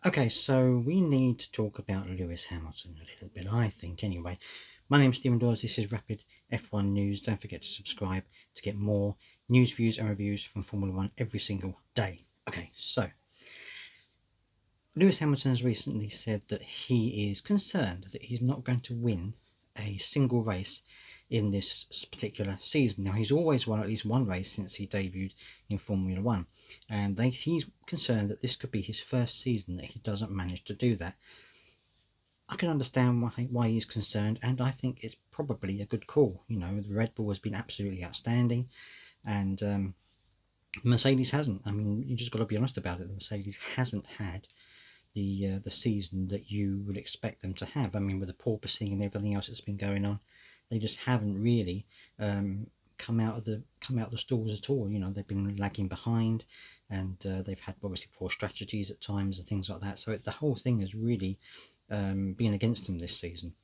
Okay, so we need to talk about Lewis Hamilton a little bit, I think, anyway. My name's Stephen Dawes. This is Rapid F1 News. Don't forget to subscribe to get more news, views, and reviews from Formula One every single day. Okay, so Lewis Hamilton has recently said that he is concerned that he's not going to win a single race in this particular season. Now, he's always won at least one race since he debuted in Formula One, and he's concerned that this could be his first season that he doesn't manage to do that. I can understand why he's concerned, and I think it's probably a good call. You know, the Red Bull has been absolutely outstanding, and Mercedes hasn't. I mean, you just got to be honest about it. The Mercedes hasn't had the season that you would expect them to have. I mean, with the porpoising and everything else that's been going on, they just haven't really come out of the stalls at all. You know, they've been lagging behind, and they've had obviously poor strategies at times and things like that. So the whole thing has really been against them this season.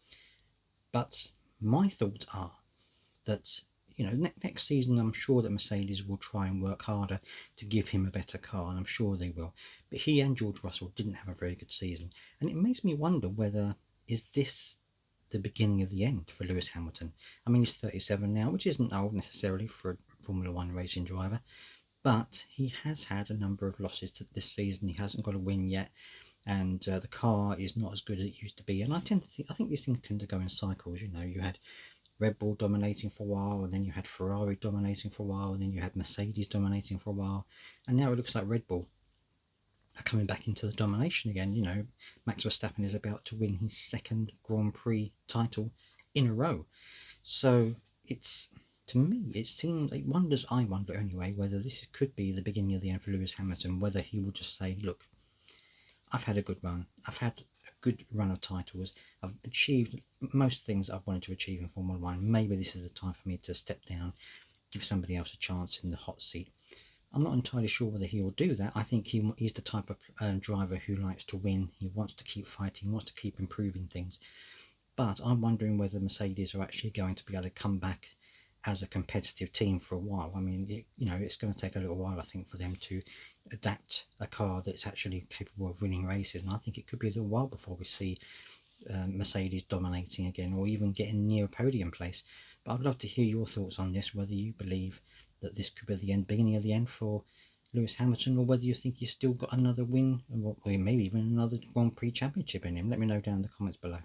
But my thoughts are that next season I'm sure that Mercedes will try and work harder to give him a better car, and I'm sure they will. But he and George Russell didn't have a very good season, and it makes me wonder whether is this the beginning of the end for Lewis Hamilton. I mean, he's 37 now, which isn't old necessarily for a Formula One racing driver, but he has had a number of losses this season. He hasn't got a win yet, and the car is not as good as it used to be. And I think these things tend to go in cycles. You know, you had Red Bull dominating for a while, and then you had Ferrari dominating for a while, and then you had Mercedes dominating for a while, and now it looks like Red Bull are coming back into the domination again. You know, Max Verstappen is about to win his second Grand Prix title in a row. So it's, to me, I wonder anyway, whether this could be the beginning of the end for Lewis Hamilton, whether he will just say, look, I've had a good run. I've had a good run of titles. I've achieved most things I've wanted to achieve in Formula One. Maybe this is the time for me to step down, give somebody else a chance in the hot seat. I'm not entirely sure whether he will do that. I think he's the type of driver who likes to win. He wants to keep fighting, wants to keep improving things. But I'm wondering whether Mercedes are actually going to be able to come back as a competitive team for a while. I mean, it's going to take a little while, I think, for them to adapt a car that's actually capable of winning races. And I think it could be a little while before we see Mercedes dominating again, or even getting near a podium place. But I'd love to hear your thoughts on this, whether you believe that this could be the beginning of the end for Lewis Hamilton, or whether you think he's still got another win, or maybe even another Grand Prix championship in him. Let me know down in the comments below.